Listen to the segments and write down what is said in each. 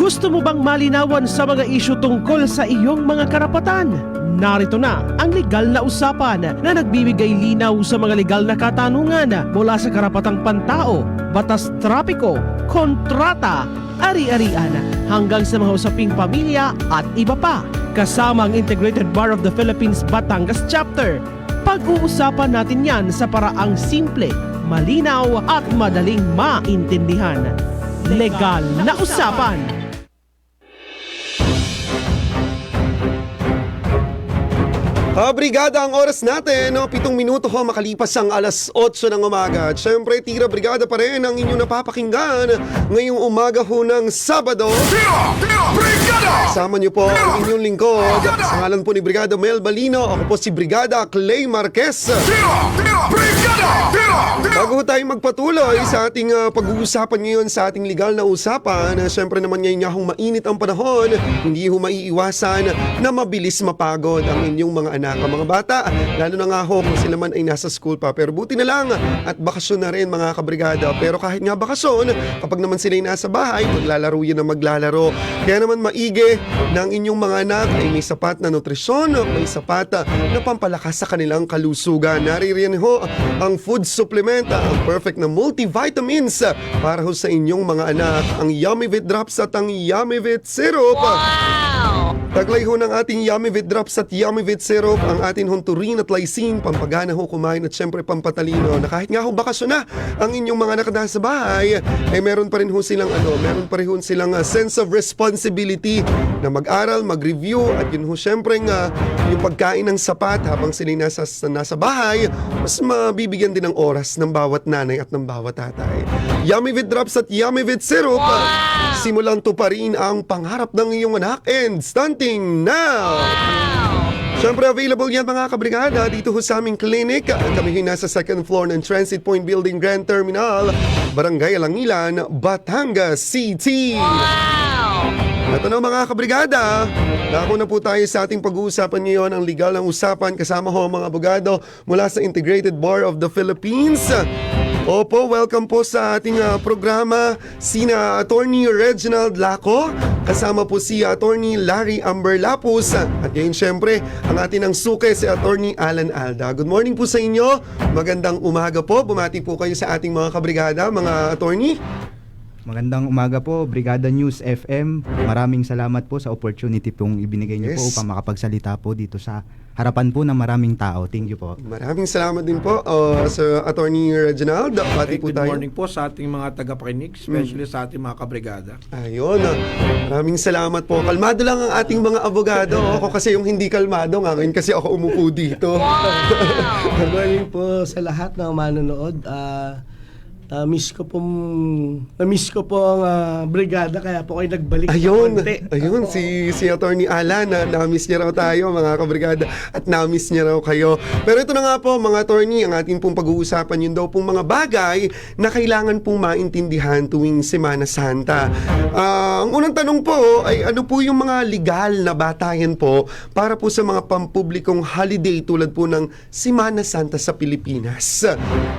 Gusto mo bang malinawan sa mga isyu tungkol sa iyong mga karapatan? Narito na ang legal na usapan na nagbibigay linaw sa mga legal na katanungan mula sa karapatang pantao, batas trapiko, kontrata, ari-arian hanggang sa mga usaping pamilya at iba pa. Kasama ang Integrated Bar of the Philippines Batangas Chapter. Pag-uusapan natin yan sa paraang simple, malinaw at madaling maintindihan. Legal na usapan. Brigada, ang oras natin, 7 minuto ho makalipas ang alas 8 ng umaga. At syempre, Tira Brigada pa rin ang inyong napapakinggan ngayong umaga ho ng Sabado. Tira Brigada! Kasama niyo po ang inyong lingkod. Sa ngalan po ni Brigada Mel Balino, ako po si Brigada Clay Marquez. Tira Brigada! Bago tayo magpatuloy sa ating pag-uusapan ngayon sa ating legal na usapan, syempre naman ngayon nga hong mainit ang panahon, hindi ho maiiwasan na mabilis mapagod ang inyong mga anak, mga bata, lalo na nga ho kung sila man ay nasa school pa. Pero buti na lang at bakasyon na rin mga kabrigada. Pero kahit nga bakasyon, kapag naman sila ay nasa bahay, maglalaro yun na maglalaro. Kaya naman maigi na ang inyong mga anak ay may sapat na nutrisyon, may sapat na pampalakas sa kanilang kalusugan. Naririyan ho ang food supplement, ang perfect na multivitamins para ho sa inyong mga anak, ang Yummyvit Drops at ang Yummyvit Syrup. Wow! Taglay ho ng ating Yummyvit Drops at Yummyvit Syrup ang ating honturin at lysine, pampagana ho kumain at syempre pampatalino, na kahit nga ho bakasyon na ang inyong mga anak na sa bahay, ay meron pa rin ho silang sense of responsibility na mag-aral, mag-review, at yun ho syempre yung pagkain ng sapat habang sila nasa bahay, mas mabibigyan din ng oras ng bawat nanay at ng bawat tatay. Yummyvit Drops at Yummyvit Syrup, simulang tuparin ang pangarap ng iyong anak, and starting now! Siyempre, available yan mga kabrigada dito ho sa aming clinic. Kami ho nasa second floor ng Transit Point Building Grand Terminal, Barangay Alangilan, Batangas City. Wow! Ito na mga kabrigada, dako na po tayo sa ating pag-uusapan ngayon, ang legal ng usapan. Kasama ho mga abogado mula sa Integrated Bar of the Philippines. Opo, welcome po sa ating programa sina Attorney Reginald Laco, kasama po si Attorney Larry Amberlapus, at ngayon syempre ang ating ang suke si Attorney Alan Alda. Good morning po sa inyo, magandang umaga po, bumati po kayo sa ating mga kabrigada, mga attorney. Magandang umaga po, Brigada News FM. Maraming salamat po sa opportunity pong ibinigay niyo po upang makapagsalita po dito sa harapan po ng maraming tao. Thank you po. Maraming salamat din po sa Attorney Reginald. Pati po Good tayo. morning po sa ating mga tagapakinig, especially sa ating mga kabrigada. Ayun, maraming salamat po. Kalmado lang ang ating mga abogado. Ako kasi yung hindi kalmado nga ngayon kasi ako umupo dito. Good morning po sa lahat na manonood. Na-miss ko po ang brigada, kaya po kayo nagbalik. Ayun, si Attorney Alan, na-miss niya raw tayo mga kabrigada, at na-miss niya raw kayo. Pero ito na nga po mga attorney, ang ating pong pag-uusapan, yun daw pong mga bagay na kailangan pong maintindihan tuwing Semana Santa. Ang unang tanong po ay ano po yung mga legal na batayan po para po sa mga pampublikong holiday tulad po ng Semana Santa sa Pilipinas.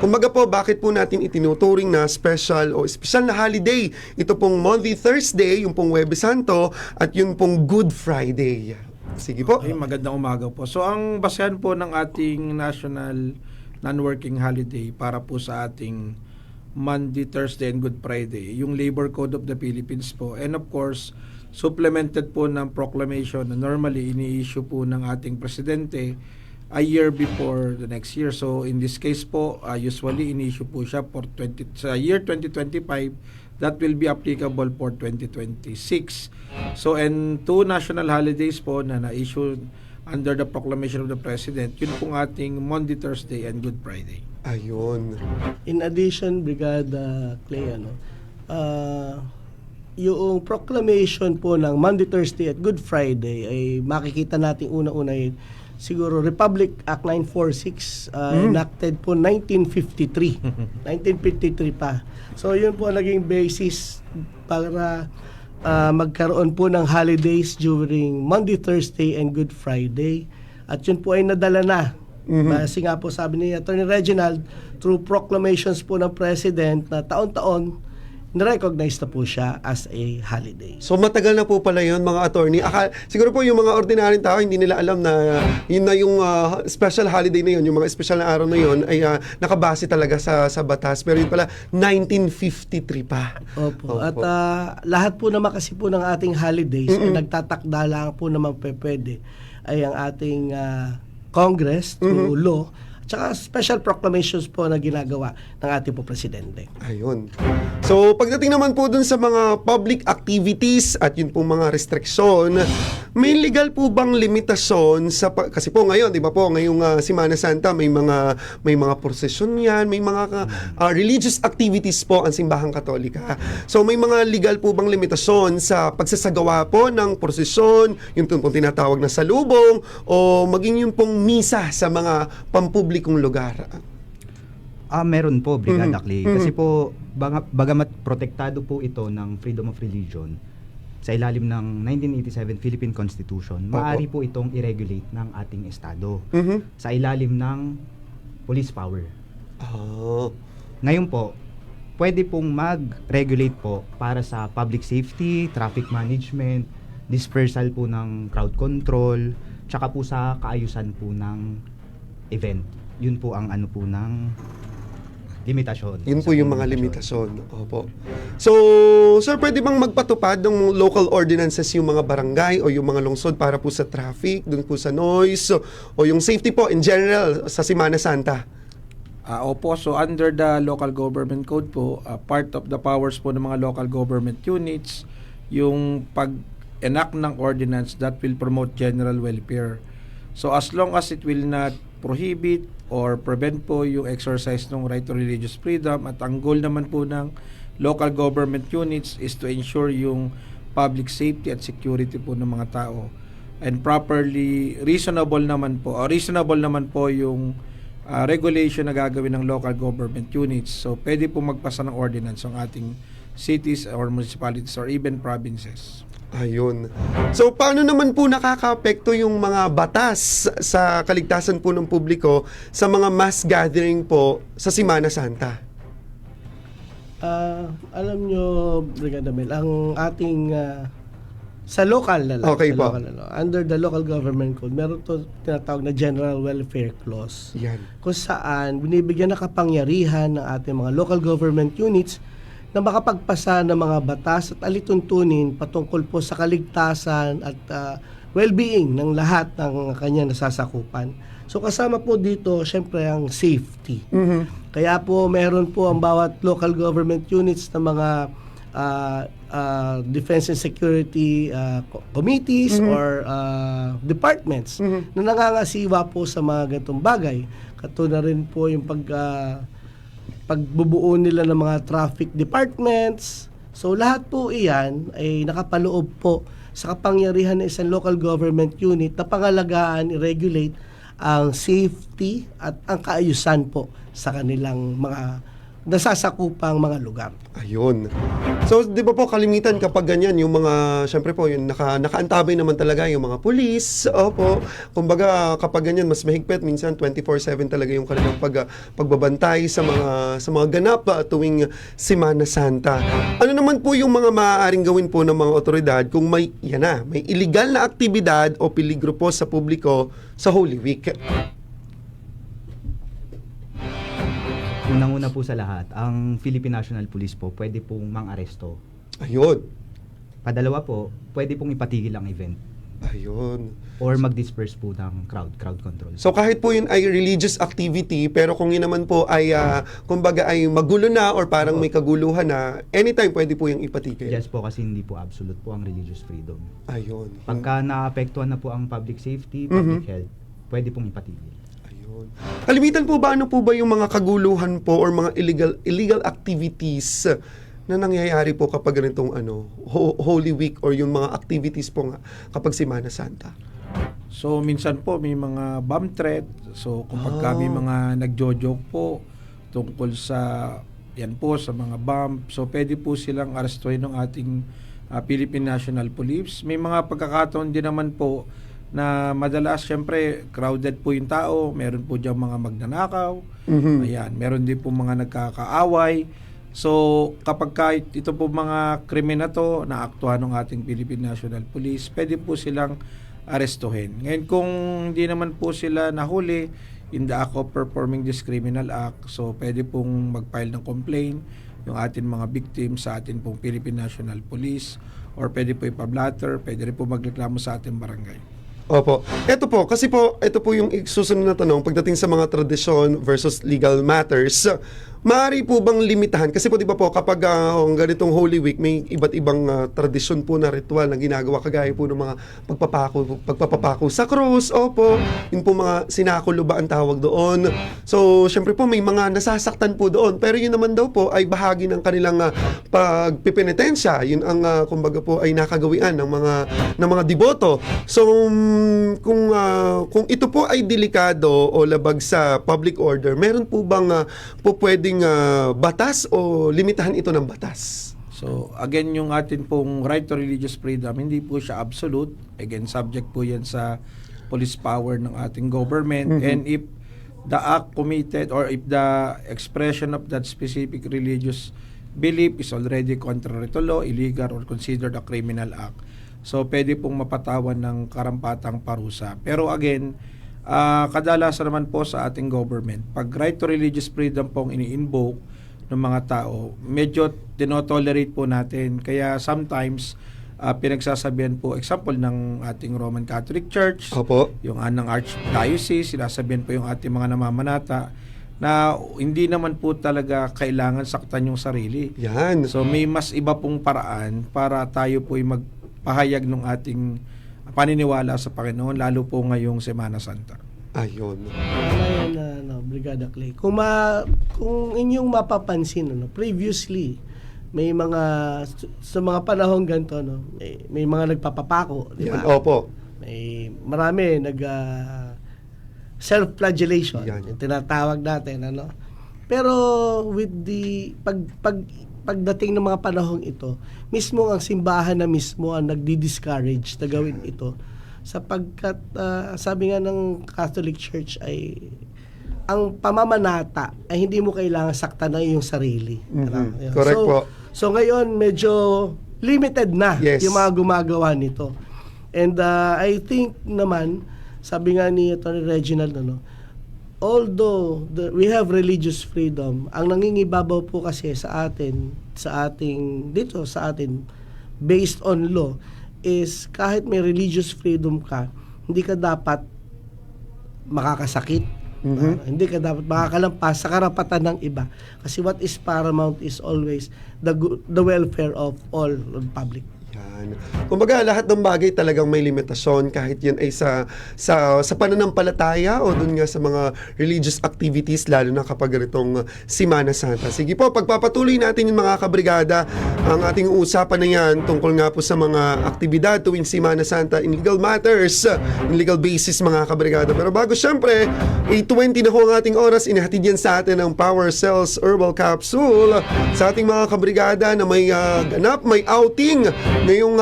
Kumbaga po, bakit po natin itinuturing na special na holiday ito pong Maundy Thursday, yung pong Huwebes Santo, at yun pong Good Friday? Sige po. Ay, magandang umaga po. So ang basehan po ng ating National Non-Working Holiday para po sa ating Monday, Thursday, and Good Friday, yung Labor Code of the Philippines po, and of course supplemented po ng proclamation na normally ini-issue po ng ating presidente a year before the next year. So in this case po, usually in-issue po siya for sa year 2025, that will be applicable for 2026. So and two national holidays po na na-issue under the proclamation of the President, yun pong ating Monday, Thursday, and Good Friday. Ayun. In addition, Brigada Clay, yung proclamation po ng Monday, Thursday at Good Friday ay makikita natin una-una yun. Siguro Republic Act 946 enacted po 1953. 1953 pa. So yun po naging basis para magkaroon po ng holidays during Monday, Thursday, and Good Friday. At yun po ay nadala na. Kasi nga po sabi ni Attorney Reginald, through proclamations po ng President na taon-taon nirecognize na po siya as a holiday. So matagal na po pala yun mga attorney. Siguro po yung mga ordinaryong tao hindi nila alam na yun na yung special holiday na yun, yung mga special na araw na yun ay nakabase talaga sa batas. Pero yun pala 1953 pa. Opo. At lahat po naman kasi po ng ating holidays ay nagtatakda lang po naman pwede ay ang ating Congress through law. Tsaka special proclamations po na ginagawa ng ating po presidente. Ayun. So, pagdating naman po dun sa mga public activities at yun po mga restriction, may legal po bang limitasyon kasi po ngayon, 'di ba po, ngayong Semana Santa may mga prosesyon 'yan, may mga religious activities po ang simbahang Katolika. So, may mga legal po bang limitasyon sa pagsasagawa po ng prosesyon, yung pong tinatawag na salubong o maging yung pong misa sa mga pampublikong lugar? Meron po, Brigada Clay. Kasi po, bagamat protektado po ito ng freedom of religion sa ilalim ng 1987 Philippine Constitution, maaari po itong i-regulate ng ating Estado sa ilalim ng police power. Ngayon po, pwede pong mag-regulate po para sa public safety, traffic management, dispersal po ng crowd control, tsaka po sa kaayusan po ng event. Yun po ang ano po ng limitasyon. Yun po yung mga limitasyon. Opo. So, sir, pwede bang magpatupad ng local ordinances yung mga barangay o yung mga lungsod para po sa traffic, dun po sa noise, o yung safety po in general sa Semana Santa? Opo, so under the local government code po, part of the powers po ng mga local government units, yung pag-enact ng ordinance that will promote general welfare. So as long as it will not prohibit or prevent po yung exercise ng right to religious freedom, at ang goal naman po ng local government units is to ensure yung public safety at security po ng mga tao, and reasonable naman po yung regulation na gagawin ng local government units. So pwede po magpasa ng ordinance ang ating cities or municipalities or even provinces. Ayun. So, paano naman po nakaka-apekto yung mga batas sa kaligtasan po ng publiko sa mga mass gathering po sa Semana Santa? Alam nyo, Brigada Mel, ang ating sa local na lang, Okay sa po. local na lang, under the local government code, meron to tinatawag na General Welfare Clause. Yan. Kung saan binibigyan na kapangyarihan ng ating mga local government units na makapagpasa ng mga batas at alituntunin patungkol po sa kaligtasan at well-being ng lahat ng kanyang nasasakupan. So kasama po dito, syempre, ang safety. Kaya po meron po ang bawat local government units na mga defense and security committees or departments na nangangasiwa po sa mga ganitong bagay. Katulad rin po yung pagbubuo nila ng mga traffic departments. So lahat po iyan ay nakapaloob po sa kapangyarihan ng isang local government unit na pangalagaan, i-regulate ang safety at ang kaayusan po sa kanilang mga nasasakupang mga lugar. Ayun. So, di ba po kalimitan kapag ganyan, yung mga, syempre po, yung nakaantabay naman talaga yung mga pulis. Opo. Kumbaga, kapag ganyan, mas mahigpit. Minsan, 24/7 talaga yung kanilang pagbabantay sa mga ganap tuwing Semana Santa. Ano naman po yung mga maaaring gawin po ng mga otoridad kung may illegal na aktibidad o peligro po sa publiko sa Holy Week? Unang-una po sa lahat, ang Philippine National Police po pwede pong mang-aresto. Ayun. Padalawa po, pwede pong ipatigil ang event Ayun. or mag-disperse po ng crowd control. So kahit po yun ay religious activity, pero kung yun naman po ay kumbaga ay magulo na or parang may kaguluhan na, anytime pwede po yung ipatigil. Yes po, kasi hindi po absolute po ang religious freedom. Ayun. Pagka naapektuhan na po ang public safety, public health, pwede pong ipatigil. Ayun. Kalimitan po ba, ano po ba yung mga kaguluhan po or mga illegal activities na nangyayari po kapag ganitong Holy Week or yung mga activities po nga kapag Semana Santa? So minsan po may mga bomb threat. So kapag may mga nagjo-joke po tungkol sa yan po sa mga bomb, so pwede po silang arestuhin ng ating Philippine National Police. May mga pagkakataon din naman po na madalas, syempre, crowded po yung tao. Meron po diyang mga magnanakaw. Ayan, meron din po mga nagkakaaway. So, kapag kahit ito po mga krimen na to, naaktuhan ng ating Philippine National Police, pwede po silang arestuhin. Ngayon, kung hindi naman po sila nahuli in the act of performing this criminal act, so pwede pong mag-file ng complaint yung ating mga victims sa ating pong Philippine National Police, or pwede po ipablatter, pwede rin po magreklamo sa ating barangay. Opo. Ito po, kasi po, ito po yung susunod na tanong pagdating sa mga tradisyon versus legal matters. Maaari po bang limitahan? Kasi po di ba po kapag ganitong Holy Week, may iba't ibang tradisyon po na ritual na ginagawa kagaya po ng mga pagpapapako sa krus. Opo, yun po mga sinakulo ba ang tawag doon. So, syempre po may mga nasasaktan po doon. Pero yun naman daw po ay bahagi ng kanilang pagpipenitensya. Yun ang kumbaga po ay nakagawian ng mga deboto. So, kung ito po ay delikado o labag sa public order, meron po bang po pwedeng batas o limitahan ito ng batas? So, again, yung atin pong right to religious freedom, hindi po siya absolute. Again, subject po yan sa police power ng ating government. And if the act committed or if the expression of that specific religious belief is already contrary to law, illegal, or considered a criminal act, so pwede pong mapatawan ng karampatang parusa. Pero again, kadalasan naman po sa ating government, pag right to religious freedom pong ini-invoke ng mga tao, medyo tinotolerate po natin. Kaya sometimes, pinagsasabihan po, example ng ating Roman Catholic Church, Opo. yung anang Archdiocese, sinasabihan po yung ating mga namamanata, na hindi naman po talaga kailangan saktan yung sarili. Yan. So may mas iba pong paraan para tayo po ay magpahayag ng ating paniniwala sa Panginoon, lalo po ngayong Semana Santa. Ayun. Ngayon, Brigada Clay, kung inyong mapapansin, previously, may mga, sa mga panahon ganito, may mga nagpapapako, di ba? Yan. Opo. May marami self-flagellation, Yan. yung tinatawag natin, Pero with the pagdating ng mga panahong ito, mismo ang simbahan na mismo ang nagdi-discourage na gawin ito, sapagkat sabi nga ng Catholic Church ay ang pamamanata ay hindi mo kailangan saktan na yung sarili. Yun. Correct po. So ngayon medyo limited na Yes. yung mga gumagawa nito. And I think naman, sabi nga ni Atty. Reginald, although we have religious freedom, ang nangingibabaw po kasi sa atin, sa ating based on law, is kahit may religious freedom ka, hindi ka dapat makakasakit. Hindi ka dapat makakalampas sa karapatan ng iba. Kasi what is paramount is always the welfare of all of public. Yan. Kumbaga, lahat ng bagay talagang may limitasyon, kahit yan ay sa pananampalataya o dun nga sa mga religious activities, lalo na kapag itong Semana Santa. Sige po, pagpapatuloy natin yung mga kabrigada, ang ating usapan na yan tungkol nga po sa mga aktibidad tuwing Semana Santa in legal matters, in legal basis mga kabrigada. Pero bago syempre, 8:20 na ho ang ating oras, inihatid yan sa atin ng Power Cells Herbal Capsule sa ating mga kabrigada na may ganap, may outing ngayong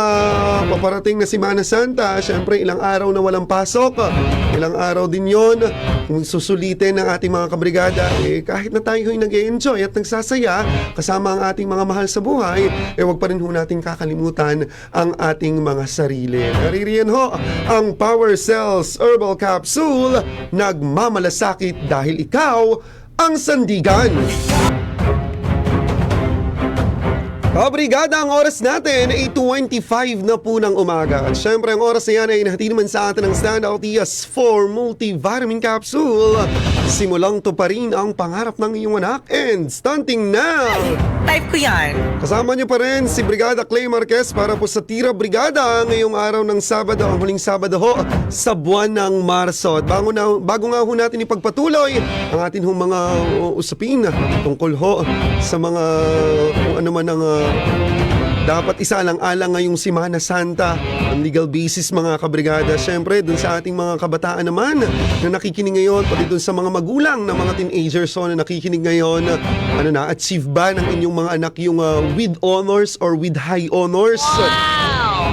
paparating na Semana Santa. Siyempre, ilang araw na walang pasok, ilang araw din yon. Kung susulitin ng ating mga kabrigada, kahit na tayo nag-enjoy at nagsasaya kasama ang ating mga mahal sa buhay, wag pa rin ho natin kakalimutan ang ating mga sarili. Naririyan ho ang Power Cells Herbal Capsule, nagmamalasakit dahil ikaw ang sandigan. Kabrigada, ang oras natin ay 8:25 na po ng umaga. At syempre, ang oras na yan ay inahatid naman sa atin ng Standout ES4 Multivitamin Capsule. Simulang to pa rin ang pangarap ng iyong anak and stunting now! Type ko yan. Kasama niyo pa rin si Brigada Clay Marquez para po sa Tira Brigada ngayong araw ng Sabado, ang huling Sabado ho sa buwan ng Marso. At bago nga ho natin ipagpatuloy ang atin hong mga usapin tungkol ho sa mga kung ano man ang dapat isaalang-alang ngayong Semana Santa, ang legal basis mga kabrigada. Siyempre, dun sa ating mga kabataan naman na nakikinig ngayon, pati dun sa mga magulang na mga teenagers na nakikinig ngayon, achieve ba ng inyong mga anak yung with honors or with high honors? Wow!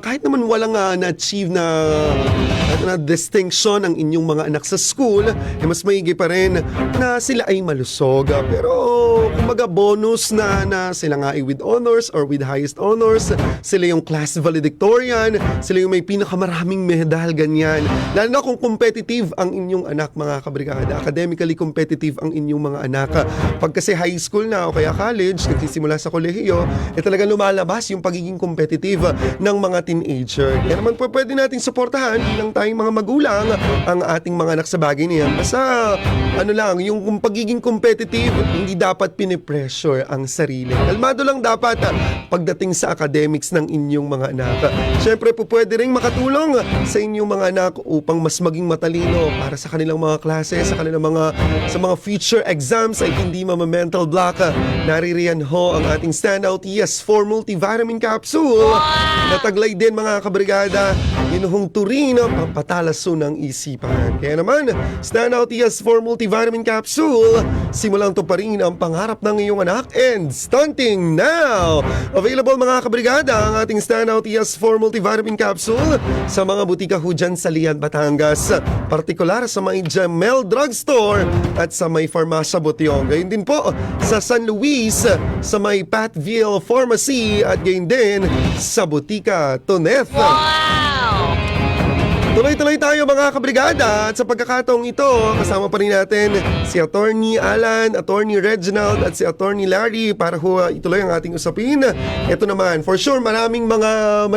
Kahit naman walang na-achieve na distinction ang inyong mga anak sa school, mas maigi pa rin na sila ay malusog. Pero kumbaga bonus na sila nga ay with honors or with highest honors, sila yung class valedictorian, sila yung may pinakamaraming medal, ganyan. Lalo na kung competitive ang inyong anak, mga kabrigada, academically competitive ang inyong mga anak. Pag kasi high school na o kaya college, nagsisimula sa kolehiyo, talaga lumalabas yung pagiging competitive ng mga teenager. Kaya naman po pwede nating suportahan bilang tayong mga magulang ang ating mga anak sa bagay niyan. Basta ano lang, yung pagiging competitive, hindi dapat pinipressure ang sarili. Kalmado lang dapat pagdating sa academics ng inyong mga anak. Siyempre po pwede rin makatulong sa inyong mga anak upang mas maging matalino para sa kanilang mga klase, sa kanilang sa mga future exams ay hindi mental block. Naririyan ho ang ating Standout ES4 Multivitamin Capsule. Nataglay din mga kabrigada, inuhong turin ang pampatalaso ng isipan. Kaya naman, Standout ES4 Multivitamin Capsule, simulang to pa rin ang pangarap ng iyong anak and stunting now! Available mga kabrigada ang ating Standout ES4 Multivitamin Capsule sa mga butika ho dyan sa Lian, Batangas. Partikular sa may Jamel Drugstore at sa may Farmacia Botiong. Gayun din po sa San Luis, sa may Patville Pharmacy at gayon din sa butika Toneth. Tuloy-tuloy tayo mga kabrigada at sa pagkakataong ito, kasama pa rin natin si Attorney Alan, Attorney Reginald at si Attorney Larry para ituloy ang ating usapin. Ito naman, for sure, maraming mga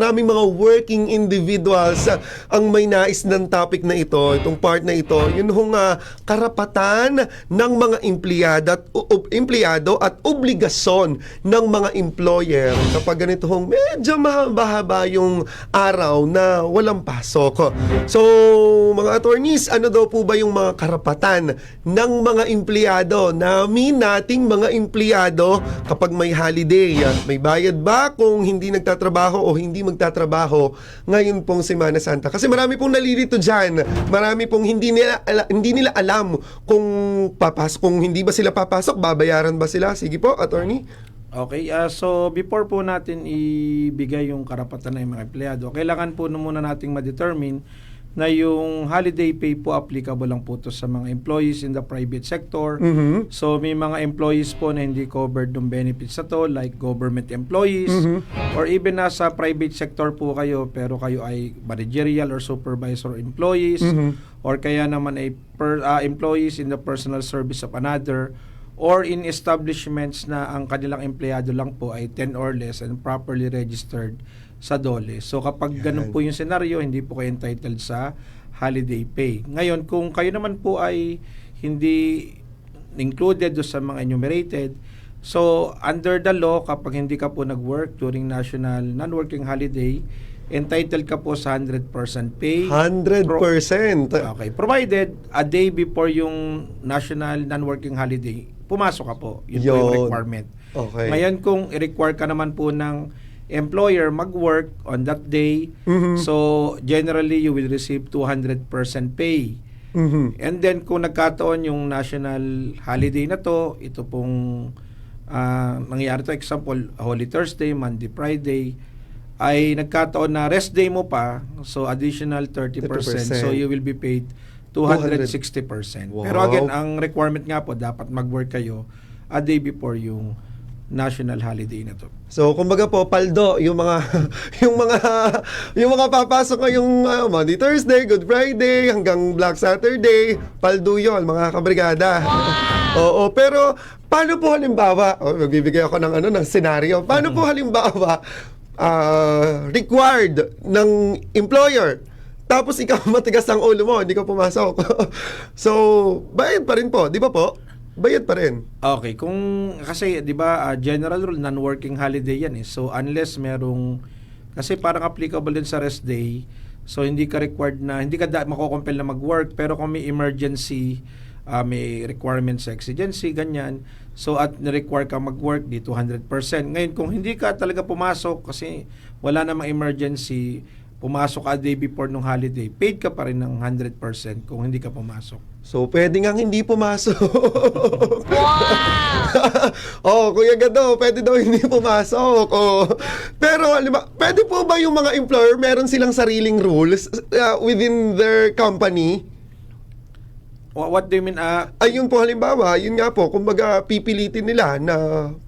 working individuals ang may nais ng topic na ito, itong part na ito, yun hong karapatan ng mga empleyado at obligasyon ng mga employer kapag ganito hong medyo mahaba yung araw na walang pasok. So, mga attorneys, ano daw po ba yung mga karapatan ng mga empleyado, nating mga empleyado kapag may holiday? May bayad ba kung hindi nagtatrabaho o hindi magtatrabaho ngayon pong Semana Santa? Kasi marami pong nalilito dyan. Marami pong hindi nila alam kung hindi ba sila papasok, babayaran ba sila? Sige po, attorney. Okay, so before po natin ibigay yung karapatan ng mga empleyado, kailangan po muna nating ma-determine na yung holiday pay po applicable lang po to sa mga employees in the private sector. So may mga employees po na hindi covered ng benefits na to, like government employees, or even nasa private sector po kayo pero kayo ay managerial or supervisor employees, or kaya naman ay employees in the personal service of another, or in establishments na ang kanilang empleyado lang po ay 10 or less and properly registered sa DOLE. So kapag ganun po yung senaryo, hindi po kayo entitled sa holiday pay. Ngayon, kung kayo naman po ay hindi included do sa mga enumerated, so under the law, kapag hindi ka po nag-work during national non-working holiday, entitled ka po sa 100% pay. 100%? Okay. Provided, a day before yung national non-working holiday, pumasok ka po. Yun po yung requirement. Okay. Ngayon, kung i-require ka naman po ng employer mag-work on that day, so generally you will receive 200% pay. And then kung nagkataon yung national holiday na to, ito pong nangyari to, example, Holy Thursday, Monday, Friday, ay nagkataon na rest day mo pa, so additional 30%. So you will be paid 260%. Wow. Pero again, ang requirement nga po, dapat mag-work kayo a day before yung national holiday na to. So kumbaga po paldo yung mga yung mga papasok ngayong Monday, Thursday, Good Friday hanggang Black Saturday, paldo 'yon mga kabrigada. Oo, pero paano po halimbawa, magbibigay ako ng senaryo. Paano po halimbawa required ng employer, tapos ikaw matigas ang ulo mo, hindi ka pumasok. So, bayad pa rin po, di ba po? Bayad pa rin. Okay, kasi 'di ba general rule non-working holiday 'yan eh. So unless merong kasi parang applicable din sa rest day, so hindi ka required na hindi ka mako-compel na mag-work, pero kung may emergency, may requirement sa exigency ganyan, so at ni-require ka mag-work di 200%. Ngayon kung hindi ka talaga pumasok kasi wala namang emergency, pumasok ka day before nung holiday, paid ka pa rin ng 100% kung hindi ka pumasok. So, pwede nga hindi pumasok. Wow! Kuya Gado, pwede daw hindi pumasok. Pero, pwede po ba yung mga employer, meron silang sariling rules within their company? What do you mean? Ayun po halimbawa, yun nga po, kumbaga pipilitin nila na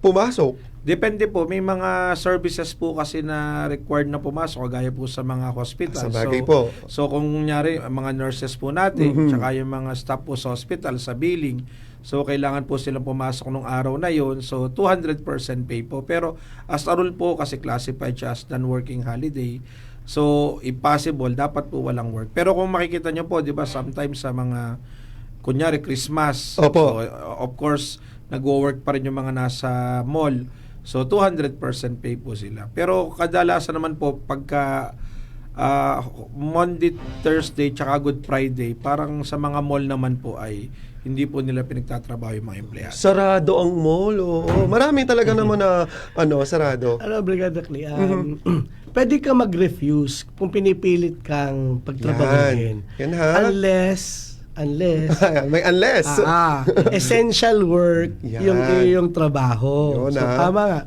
pumasok. Depende po, may mga services po kasi na required na pumasok kagaya po sa mga hospital. Sa bagay po. So kung kunyari mga nurses po natin, tsaka yung mga staff po sa hospital sa billing, so kailangan po silang pumasok nung araw na yon. So 200% pay po. Pero as a rule po kasi classified siya as non-working holiday. So if possible, dapat po walang work. Pero kung makikita nyo po, 'di ba, sometimes sa mga kunyari Christmas, Opo. so, of course nagwo-work pa rin yung mga nasa mall. So 200% pay po sila. Pero kadalasan naman po pagka Monday, Thursday, tsaka Good Friday, parang sa mga mall naman po ay hindi po nila pinagtatrabaho yung mga empleyado. Sarado ang mall. Oo. Marami talaga naman na sarado. Brigada Clay, pwede ka mag-refuse kung pinipilit kang pagtrabahuhin. Yan ha. Unless May unless. essential work Yan. yung trabaho. Yun, So tama nga.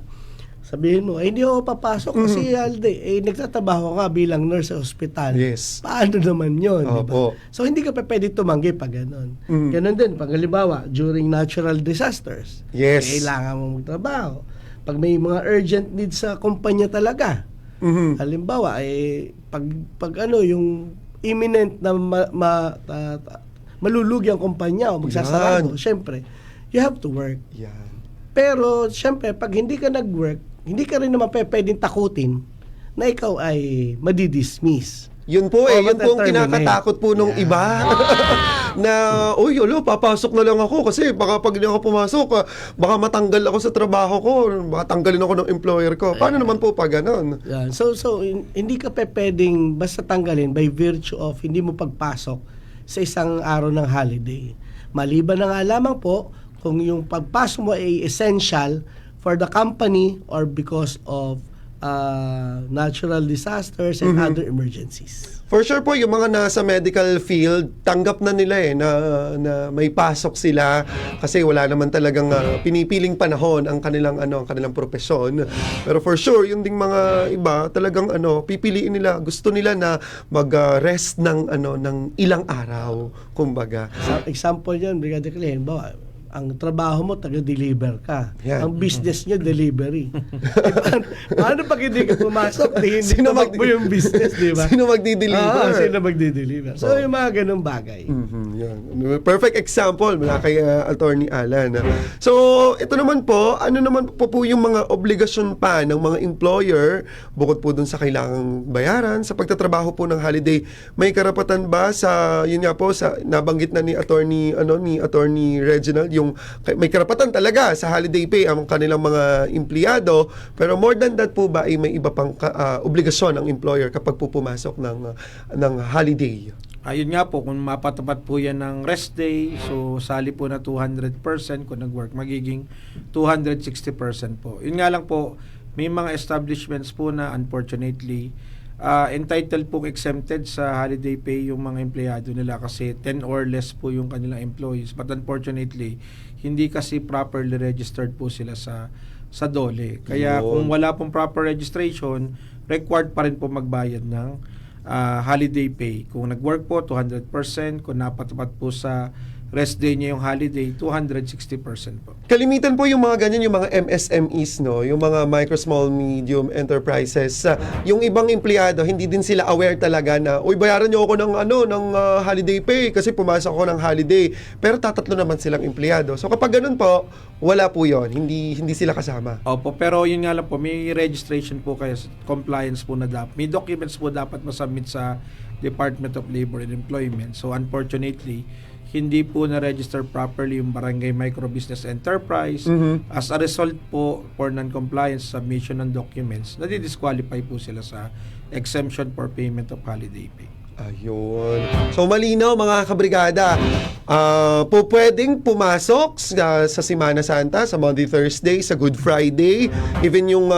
Sabihin mo, hindi ako papasok kasi holiday. Nagtatrabaho ka bilang nurse sa ospital. Yes. Paano naman yun? Opo. Diba? So hindi ka pa pwede tumanggi pag gano'n. Ganon din, pag halimbawa, during natural disasters, Yes. kailangan mo magtrabaho. Pag may mga urgent needs sa kumpanya talaga, halimbawa, pag yung imminent na malulugi ang kumpanya o magsasarado, syempre, you have to work. Yan. Pero, syempre, pag hindi ka nag-work, hindi ka rin naman pwedeng takutin na ikaw ay madidismiss. Yun po yun po ang mataterminate. kinakatakot po nung iba. Na, papasok na lang ako kasi baka pag hindi ako pumasok, baka matanggal ako sa trabaho ko, baka tanggalin ako ng employer ko. Paano naman po pag ganon? Yan. So, hindi ka pwedeng basta tanggalin by virtue of hindi mo pagpasok sa isang araw ng holiday. Maliban na nga lamang po kung yung pagpasok mo ay essential for the company or because of natural disasters and other emergencies. For sure po, yung mga nasa medical field, tanggap na nila na may pasok sila kasi wala naman talagang pinipiling panahon ang kanilang propesyon. Pero for sure, yung ding mga iba, talagang pipiliin nila, gusto nila na mag-rest ng ilang araw, kumbaga. So, example yan, Brigada Clay, ang trabaho mo, taga-deliver ka. Yan. Ang business niya, delivery. Paano pag hindi ka pumasok, hindi Sino tumakbo yung business, di ba? Sino magdi-deliver? Sino magdi-deliver? So, yung mga ganung bagay. Yan. Perfect example mula kay Attorney Alan. So, ito naman po, ano naman po yung mga obligasyon pa ng mga employer bukod po dun sa kailangang bayaran sa pagtatrabaho po ng holiday? May karapatan ba sa, yun nga po, sa nabanggit na ni Attorney Reginald, yung may karapatan talaga sa holiday pay ang kanilang mga empleyado, pero more than that po ba ay may iba pang obligasyon ng employer kapag po pumasok ng holiday? Ayun nga po, kung mapatapat po yan ng rest day, so sali po na 200% kung nag-work, magiging 260% po. Yun nga lang po, may mga establishments po na unfortunately, entitled pong exempted sa holiday pay yung mga empleyado nila kasi 10 or less po yung kanilang employees. But unfortunately, hindi kasi properly registered po sila sa DOLE. Kaya kung wala pong proper registration, required pa rin po magbayad ng holiday pay. Kung nag-work po, 200%. Kung napatapat po sa rest day niya yung holiday, 260% po. Kalimitan po yung mga ganyan, yung mga MSMEs, no? Yung mga micro, small, medium enterprises. Yung ibang empleyado, hindi din sila aware talaga na, bayaran niyo ako ng holiday pay kasi pumasok ako ng holiday. Pero tatatlo naman silang empleyado. So kapag ganun po, wala po yon, hindi sila kasama. Opo, pero yun nga lang po, may registration po kayo, compliance po na dapat. May documents po dapat masubmit sa Department of Labor and Employment. So unfortunately, hindi po na-register properly yung Barangay Micro Business Enterprise. As a result po, for non-compliance submission ng documents, nadi-disqualify po sila sa exemption for payment of holiday pay. Ayun. So malinaw mga kabrigada, po pwedeng pumasok sa Semana Santa, sa Monday, Thursday, sa Good Friday, even yung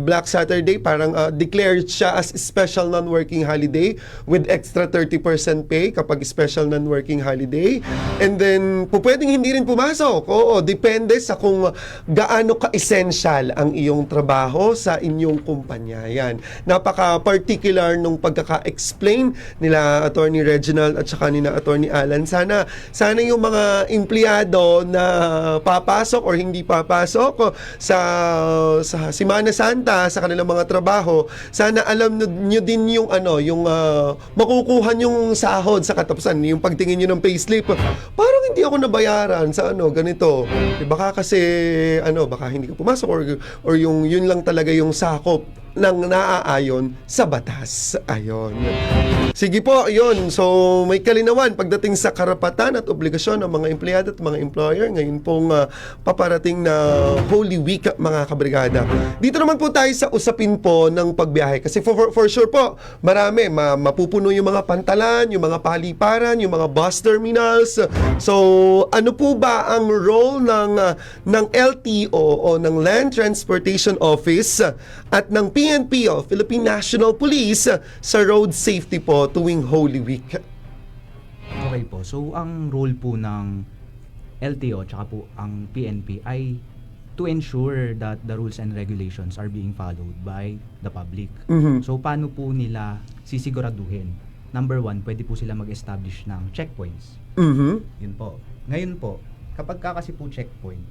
Black Saturday, parang declared siya as special non-working holiday with extra 30% pay kapag special non-working holiday. And then, po pwedeng hindi rin pumasok. Oo, depende sa kung gaano ka-essential ang iyong trabaho sa inyong kumpanya. Yan. Napaka-particular nung pagkaka-explain nila Attorney Reginald at saka nila Attorney Alan. Sana sana yung mga empleyado na papasok or hindi papasok sa Semana Santa sa kanilang mga trabaho, sana alam nyo din yung makukuha yung sahod sa katapusan, yung pagtingin nyo ng payslip. Parang hindi ako nabayaran sa ganito. Baka kasi baka hindi ka pumasok or yun lang talaga yung sakop ng naaayon sa batas. Ayon. Sige po, yun. So, may kalinawan pagdating sa karapatan at obligasyon ng mga empleyado at mga employer. Ngayon pong paparating na Holy Week, mga kabrigada. Dito naman po tayo sa usapin po ng pagbiyahe. Kasi for sure po, marami. Mapupuno yung mga pantalan, yung mga paliparan, yung mga bus terminals. So, ano po ba ang role ng LTO o ng Land Transportation Office at ng PNP o Philippine National Police sa road safety po tuwing Holy Week? Okay po. So, ang role po ng LTO tsaka po ang PNP ay to ensure that the rules and regulations are being followed by the public. So, paano po nila sisiguraduhin? Number one, pwede po sila mag-establish ng checkpoints. Yun po. Ngayon po, kapag kasi po checkpoint,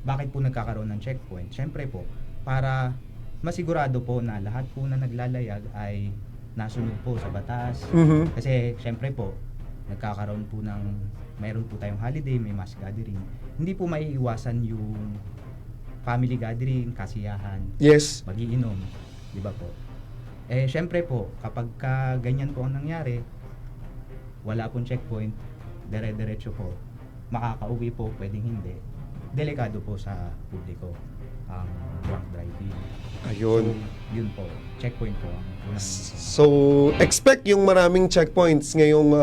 bakit po nagkakaroon ng checkpoint? Siyempre po, para masigurado po na lahat po na naglalayag ay nasunod po sa batas. Kasi syempre po, nagkakaroon po mayroon po tayong holiday, may mass gathering. Hindi po maiiwasan yung family gathering, kasiyahan, Yes. magiinom, di ba po? Syempre po, kapag ganyan po ang nangyari, wala pong checkpoint, dire-diretso po, makakauwi po, pwedeng hindi. Delikado po sa publiko ang drunk driving. Ayun. So, yun po, checkpoint po ang unang. So, expect yung maraming checkpoints ngayong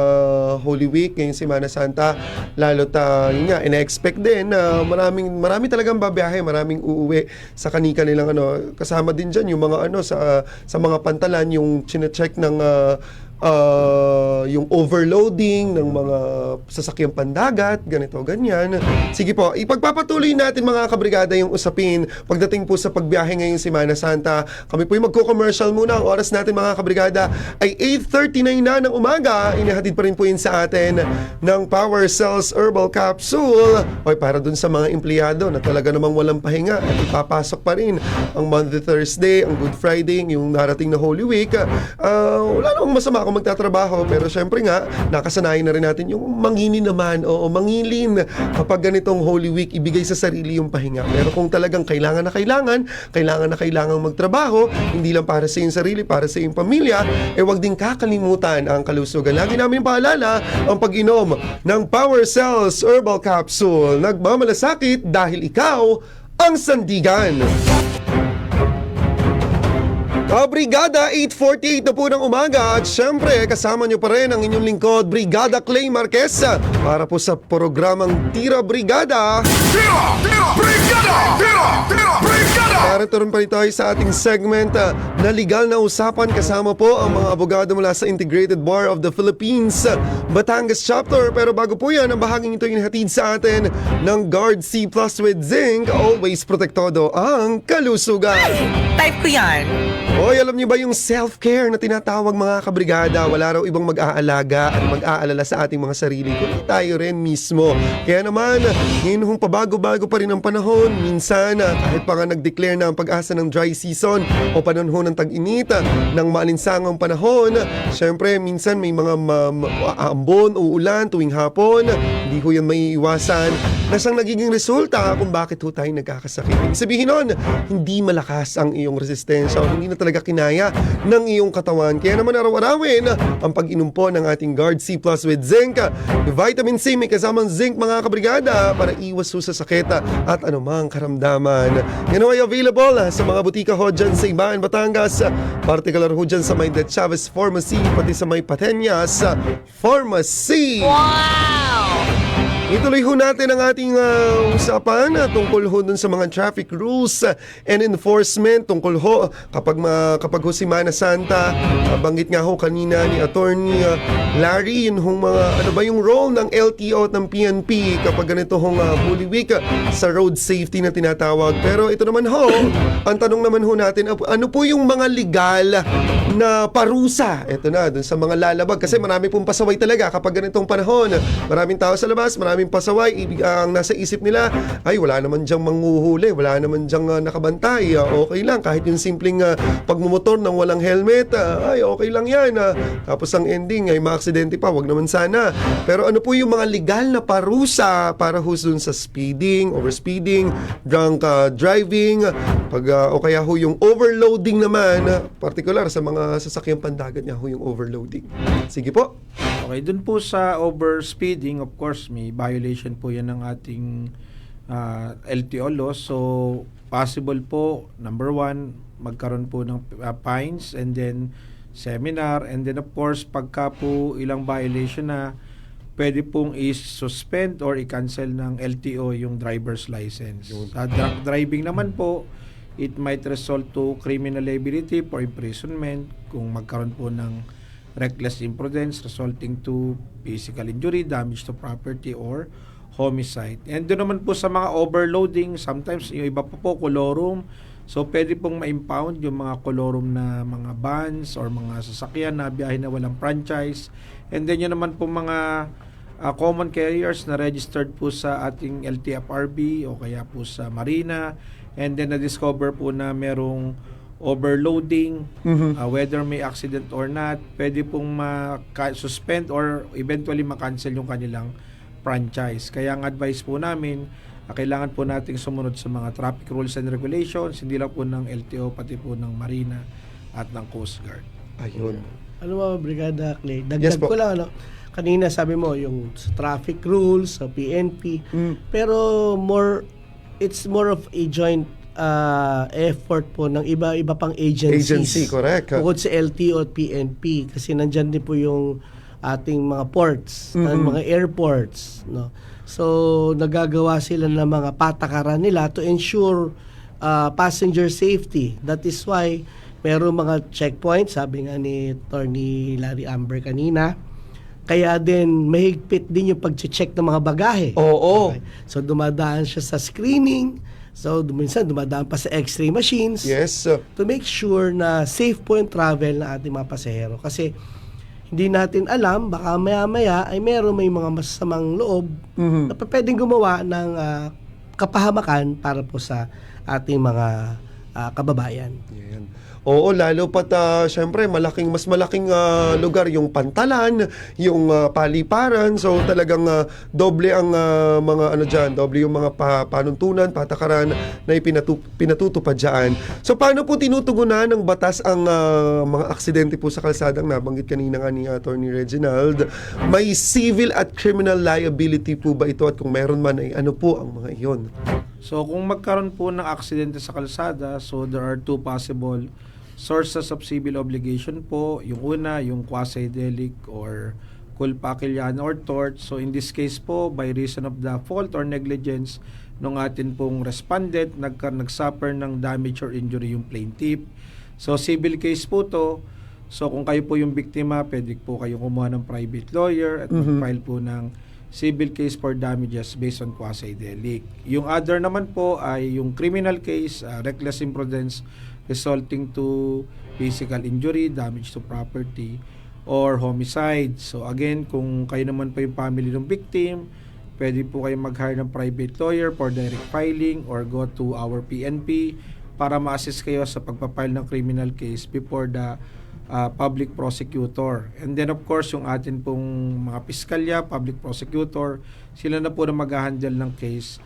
Holy Week, ngayong Semana Santa. Lalo't, yun nga, ina-expect din na marami talagang babiyahe, maraming uuwi sa kanilang kasama din dyan yung mga sa mga pantalan, yung chine-check ng yung overloading ng mga sasakyang pandagat, ganito, ganyan. Sige po, ipagpapatuloy natin mga kabrigada yung usapin pagdating po sa pagbiyahe ngayong Semana Santa. Kami po yung magko-commercial muna. Ang oras natin mga kabrigada ay 8:39 na ng umaga. Inihatid pa rin po yun sa atin ng Power Cells Herbal Capsule. Oy, para dun sa mga empleyado na talaga namang walang pahinga at ipapasok pa rin ang Monday, Thursday, ang Good Friday, yung darating na Holy Week. Wala namang masama kung magtatrabaho, pero syempre nga, nakasanayan na rin natin yung mangilin naman, mangilin kapag ganitong Holy Week, ibigay sa sarili yung pahinga. Pero kung talagang kailangan na kailangan magtrabaho, hindi lang para sa iyong sarili, para sa iyong pamilya, wag din kakalimutan ang kalusugan. Lagi namin paalala ang pag-inom ng Power Cells Herbal Capsule. Nagmamalasakit dahil ikaw ang sandigan. Brigada, 8:48 na po ng umaga at syempre kasama nyo pa rin ang inyong lingkod, Brigada Clay Marquez, para po sa programang Tira Brigada. Tira! Tira! Brigada! Tira! Tira! Brigada! Narito rin pa rin tayo sa ating segment na legal na usapan, kasama po ang mga abogado mula sa Integrated Bar of the Philippines Batangas Chapter. Pero bago po yan, ang bahaging ito inhatid sa atin ng Guard C Plus with Zinc. Always protektado ang kalusugan. Type ko yan. Hoy, alam niyo ba yung self-care na tinatawag mga kabrigada? Wala raw ibang mag-aalaga at mag-aalala sa ating mga sarili, kundi tayo rin mismo. Kaya naman, ngayon hong pabago-bago pa rin ang panahon. Minsan, kahit pa nga nag-declare na ang pag-asa ng dry season o panahon ng tag-init, ng maalinsangang panahon, syempre, minsan may mga ambon o ulan tuwing hapon. Hindi ho yan maiiwasan na siyang nagiging resulta kung bakit ho tayo nagkakasakit. Ibig sabihin nun, hindi malakas ang iyong resistensya o hindi na talaga kinaya ng iyong katawan. Kaya naman araw-arawin ang pag-inom po ng ating Guard C Plus with Zinc. Vitamin C may kasamang zinc mga kabrigada para iwas ho sa sakit at anumang karamdaman. Yan ay available sa mga butika ho dyan sa Ibaan, Batangas. Particular ho dyan sa may De Chavez Pharmacy, pati sa may Pateñas Pharmacy. Wow! Ituloy ho natin ang ating usapan tungkol ho dun sa mga traffic rules and enforcement tungkol ho kapag ho si Mana Santa, banggit nga ho kanina ni Attorney Larry, yun hong mga ano ba yung role ng LTO at ng PNP kapag ganito hong Holy Week sa road safety na tinatawag. Pero ito naman ho, ang tanong naman ho natin, ano po yung mga legal na parusa? Ito na, dun sa mga lalabag. Kasi marami pong pasaway talaga kapag ganitong panahon. Maraming tao sa labas, maraming pasaway. Ang nasa isip nila, ay wala naman dyang manghuhuli, wala naman dyang nakabantay. Okay lang, kahit yung simpleng pagmumotor ng walang helmet, ay okay lang yan. Tapos ang ending ay maaksidente pa, wag naman sana. Pero ano po yung mga legal na parusa para ho dun sa speeding, overspeeding, drunk driving, o kaya ho yung overloading naman, particular sa mga sasakyang pandagat niya ho yung overloading. Sige po. Okay, dun po sa overspeeding, of course, may violation po yan ng ating LTO law. So, possible po, number one, magkaroon po ng fines and then seminar. And then, of course, pagka po ilang violation na, pwede pong i-suspend or i-cancel ng LTO yung driver's license. Sa drunk driving naman po, it might result to criminal liability for imprisonment kung magkaroon po ng reckless imprudence resulting to physical injury, damage to property, or homicide. And doon naman po sa mga overloading, sometimes yung iba po colorum, so pwede pong ma-impound yung mga colorum na mga vans or mga sasakyan na biyahe na walang franchise. And then yun naman po mga common carriers na registered po sa ating LTFRB o kaya po sa Marina, and then na-discover po na merong overloading, whether may accident or not, pwede pong suspend or eventually ma-cancel yung kanilang franchise. Kaya ang advice po namin, kailangan po nating sumunod sa mga traffic rules and regulations, hindi lang po ng LTO, pati po ng Marina at ng Coast Guard. Ayun. Ano ba, Brigada Clay? Yes Dagdag po. ko lang, ano? Kanina sabi mo, yung sa traffic rules, sa PNP, pero it's more of a joint effort po ng iba pang agencies. Agency, correct. Bukod sa LTO at PNP, kasi nandyan din po yung ating mga ports, mga airports, no? So, nagagawa sila ng mga patakaran nila to ensure passenger safety. That is why meron mga checkpoints, sabi nga ni Attorney Larry Amber kanina. Kaya din, mahigpit din yung pag-check ng mga bagahe. Oo. Okay. So, dumadaan siya sa screening. So, minsan dumadaan pa sa X-ray machines. Yes. To make sure na safe po yung travel ng ating mga pasahero. Kasi, hindi natin alam, baka maya-maya ay may mga masasamang loob na pwedeng gumawa ng kapahamakan para po sa ating mga kababayan. Yan. Oo, lalo pat syempre mas malaking lugar yung pantalan, yung paliparan. So talagang doble ang mga doble yung mga panuntunan, patakaran na pinatutupad diyan. So paano po tinutugunan ng batas ang mga aksidente po sa kalsadang nabanggit kanina nga ni Attorney Reginald? May civil at criminal liability po ba ito, at kung meron man ay ano po ang mga iyon? So kung magkaroon po ng aksidente sa kalsada, so there are two possible sources of civil obligation po. Yung una, yung quasi-delict or culpa quiliana or tort. So in this case po, by reason of the fault or negligence nung atin pong respondent, nag-suffer ng damage or injury yung plaintiff. So civil case po to. So kung kayo po yung biktima, pwede po kayo kumuha ng private lawyer at mag-file po ng civil case for damages based on quasi-delict. Yung other naman po ay yung criminal case, reckless imprudence resulting to physical injury, damage to property, or homicide. So again, kung kayo naman po yung family ng victim, pwede po kayo mag-hire ng private lawyer for direct filing or go to our PNP para ma-assist kayo sa pagpapile ng criminal case before the public prosecutor. And then of course, yung atin pong mga piskalya, public prosecutor, sila na po na mag-handle ng case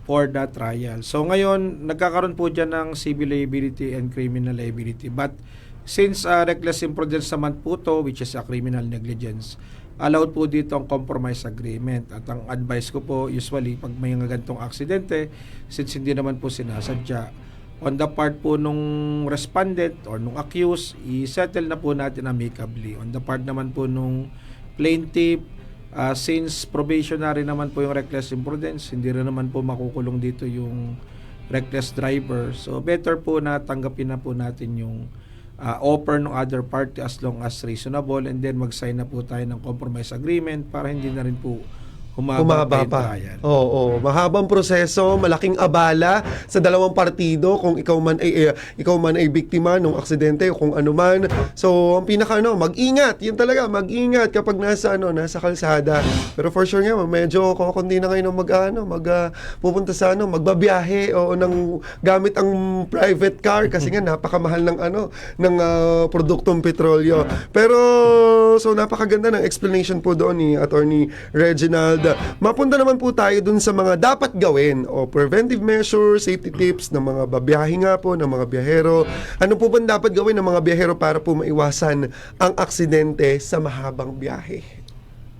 for the trial. So ngayon, nagkakaroon po dyan ng civil liability and criminal liability. But since reckless imprudence naman po to, which is a criminal negligence, allowed po dito ang compromise agreement. At ang advice ko po, usually, pag may mga ganitong aksidente, since hindi naman po sinasadya, on the part po nung respondent or nung accused, i-settle na po natin amicably. On the part naman po nung plaintiff, Since probationary naman po yung reckless imprudence, hindi rin naman po makukulong dito yung reckless driver. So better po na tanggapin na po natin yung offer ng other party as long as reasonable, and then mag-sign na po tayo ng compromise agreement para hindi na rin po humaba Humaba yung pa. trial. Oo, mahabang proseso, malaking abala sa dalawang partido kung ikaw man ay biktima ng aksidente o kung ano man. So, ang pinaka mag-ingat. Yun talaga, mag-ingat kapag nasa kalsada. Pero for sure nga, medyo kundi na ngayon pupunta sa magbabiyahe o gamit ang private car kasi nga napakamahal ng produktong petrolyo. Pero so napakaganda ng explanation po doon ni Attorney Reginald. Mapunta naman po tayo dun sa mga dapat gawin o preventive measures, safety tips ng mga babiyahe nga po, ng mga biyahero. Ano po ba dapat gawin ng mga biyahero para po maiwasan ang aksidente sa mahabang biyahe?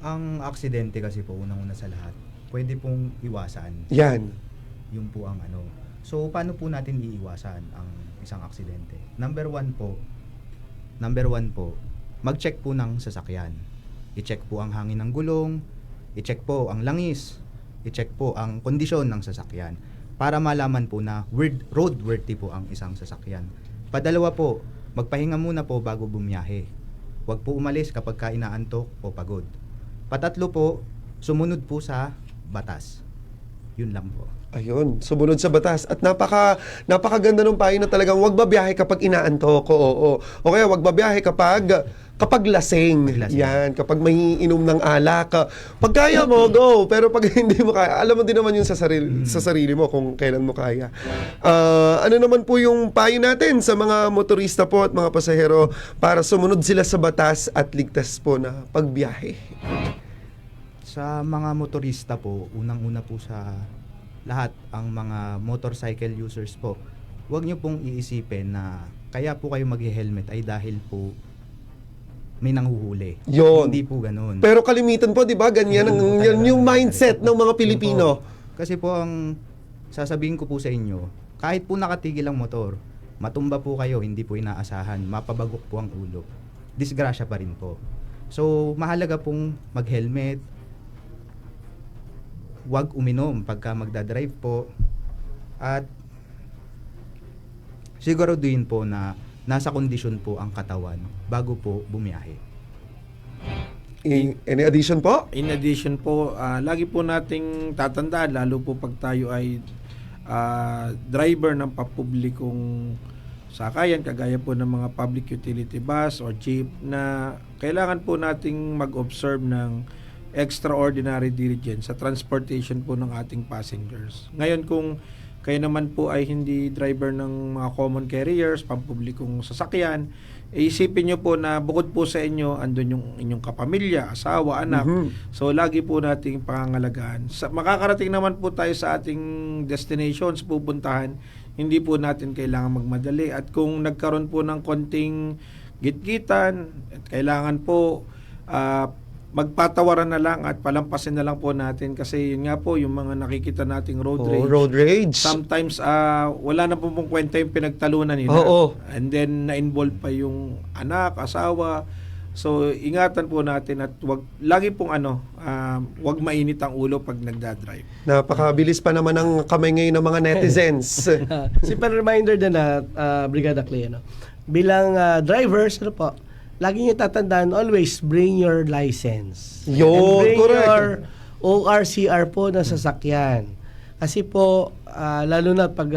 Ang aksidente kasi po, unang-una sa lahat, pwede pong iwasan. Yan. Yun po ang ano. So, paano po natin iiwasan ang isang aksidente? Number one po, mag-check po ng sasakyan. I-check po ang hangin ng gulong, i-check po ang langis, i-check po ang kondisyon ng sasakyan para malaman po na roadworthy po ang isang sasakyan. Padalawa po, magpahinga muna po bago bumiyahe. Huwag po umalis kapag inaantok o pagod. Patatlo po, sumunod po sa batas. Yun lang po. Ayun, sumunod sa batas. At napakaganda nung payo na talagang wag babiyahe kapag inaantok. Oo. O kaya wag babiyahe kapag lasing. Yan, kapag may inom ng alak. Pag kaya mo, go. Pero pag hindi mo kaya, alam mo din naman yun sa sarili mo kung kailan mo kaya. Ano naman po yung payo natin sa mga motorista po at mga pasahero para sumunod sila sa batas at ligtas po na pagbiyahe? Sa mga motorista po, unang-una po sa lahat, ang mga motorcycle users po, huwag nyo pong iisipin na kaya po kayo mag-helmet ay dahil po may nanghuhuli. Yun. Hindi po ganun. Pero kalimitan po, di ba? Ganyan yung mindset ng mga Pilipino. Kasi po ang sasabihin ko po sa inyo, kahit po nakatigil ang motor, matumba po kayo, hindi po inaasahan, mapabagok po ang ulo. Disgrasya pa rin po. So, mahalaga pong mag-helmet, huwag uminom pagka magdadrive po, at siguraduhin po na nasa kondisyon po ang katawan bago po bumiyahe. Any addition po? In addition po, lagi po nating tatandaan, lalo po pag tayo ay driver ng papublikong sakayan, kagaya po ng mga public utility bus or jeep, na kailangan po nating mag-observe ng extraordinary diligence sa transportation po ng ating passengers. Ngayon, kung kayo naman po ay hindi driver ng mga common carriers, pampublikong sasakyan, isipin nyo po na bukod po sa inyo, andun yung inyong kapamilya, asawa, anak. So, lagi po nating pangangalagaan. Makakarating naman po tayo sa ating destinations, pupuntahan, hindi po natin kailangan magmadali. At kung nagkaroon po ng konting gitgitan, kailangan po magpatawaran na lang at palampasin na lang po natin, kasi yun nga po yung mga nakikita nating road rage. Road rage. Sometimes wala na po pong kwenta yung pinagtalunan nila. Oo. And then na-involve pa yung anak, asawa. So ingatan po natin at lagi pong wag mainit ang ulo pag nagdadrive. Napakabilis pa naman ng kamay ngayon ng mga netizens. Simple reminder din na Brigada Clay, bilang drivers, lagi nyo tatandaan, always bring your license. Yun, And bring correct. your ORCR po na sasakyan. Kasi po, lalo na pag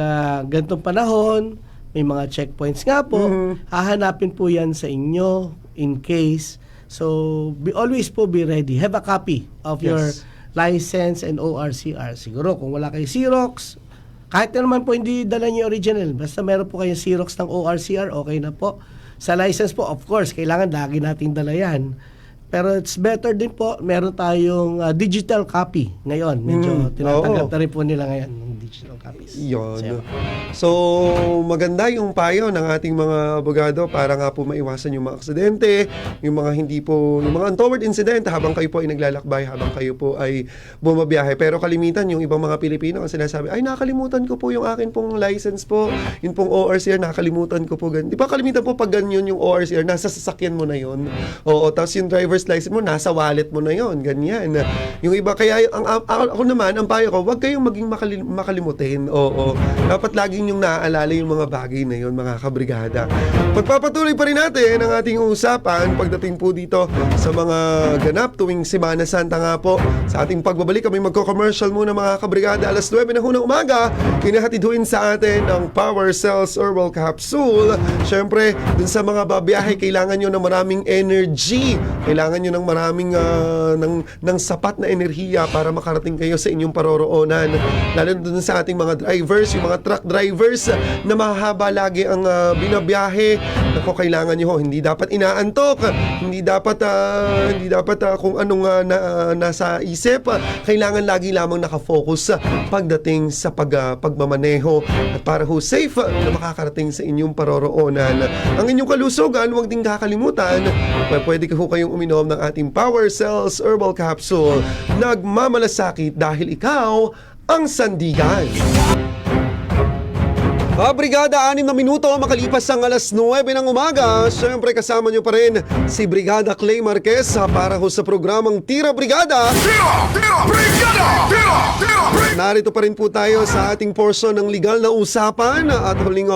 ganitong panahon, may mga checkpoints nga po, hahanapin po yan sa inyo in case. So, always po be ready. Have a copy of your license and ORCR. Siguro, kung wala kayo Xerox, kahit na naman po hindi dala niyo original, basta meron po kayong Xerox ng ORCR, okay na po. Sa license po, of course, kailangan lagi nating dala yan. Pero it's better din po, meron tayong digital copy ngayon. Medyo tinatanggap na rin po nila ngayon ng digital copies. Yun. So, maganda yung payo ng ating mga abogado para nga po maiwasan yung mga aksidente, yung mga yung mga untoward incident habang kayo po ay naglalakbay, habang kayo po ay bumabiyahe. Pero kalimitan, yung ibang mga Pilipino ang sinasabi, ay nakalimutan ko po yung akin pong license po, yun pong ORCR, nakalimutan ko po. Di ba kalimitan po pag ganyan yung ORCR, nasa sasakyan mo na yun. Oo, tapos yung driver's driver's license mo, nasa wallet mo na yon, ganyan. Yung iba, kaya ako naman, ang payo ko, huwag kayong maging makalimutin. Oo. Dapat laging yung naaalala yung mga bagay na yon, mga kabrigada. Pagpapatuloy pa rin natin ang ating usapan pagdating po dito sa mga ganap tuwing Semana Santa nga po. Sa ating pagbabalik, kami magko-commercial muna mga kabrigada. Alas 9 na ng umaga, hinahatiduhin sa atin ng Power Cells Herbal Capsule. Siyempre, dun sa mga babiyahe, kailangan nyo ng maraming energy. Kailangan nyo ng maraming ng sapat na enerhiya para makarating kayo sa inyong paroroonan. Lalo dun sa ating mga drivers, yung mga truck drivers na mahaba lagi ang binabiyahe. Ako, kailangan nyo, hindi dapat inaantok, hindi dapat kung anong nasa isip. Kailangan lagi lamang nakafocus pagdating sa pagmamaneho at para ho safe na makakarating sa inyong paroroonan. Ang inyong kalusugan, huwag din kakalimutan, pwede ho kayong uminom ng ating Power Cells Herbal Capsule. Nagmamalasakit dahil ikaw ang sandigan. Brigada, 6 na minuto makalipas ang alas 9 ng umaga. Siyempre kasama nyo pa rin si Brigada Clay Marquez para ho sa programang Tira Brigada. Tira! Tira! Brigada! Tira! Tira! Brigada! Narito pa rin po tayo sa ating portion ng legal na usapan at huling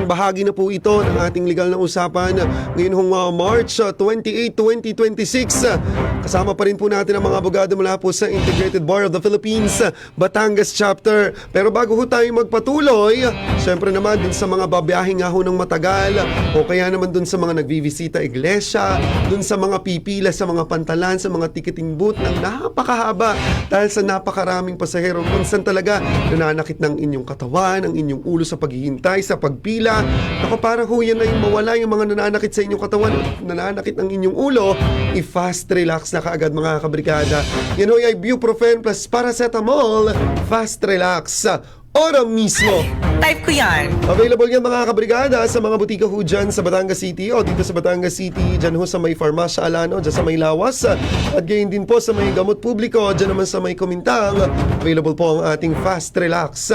bahagi na po ito ng ating legal na usapan ngayon hong March 28, 2026. Kasama pa rin po natin ang mga abogado mula po sa Integrated Bar of the Philippines, Batangas Chapter. Pero bago ho tayo magpatuloy, siyempre naman dun sa mga babiyahe nga ho ng matagal o kaya naman dun sa mga nagbivisita iglesia, dun sa mga pipila sa mga pantalan, sa mga ticketing booth ng napakahaba dahil sa napakaraming pasahero. Minsan talaga nananakit ng inyong katawan, ang inyong ulo sa paghihintay, sa pagpila. Ako, para ho yan ay mawala yung mga nananakit sa inyong katawan, nananakit ng inyong ulo, i-fast relax na kaagad mga kabrigada. Yan ho ay ibuprofen plus paracetamol, fast relax. Ora mismo. Type ko yan. Available yan mga kabrigada sa mga butika ho dyan sa Batangas City o dito sa Batangas City, dyan ho sa may Farmasya Alano, dyan sa may Lawas at gayon din po sa may Gamot Publiko, dyan naman sa may Kumintang. Available po ang ating Fast Relax.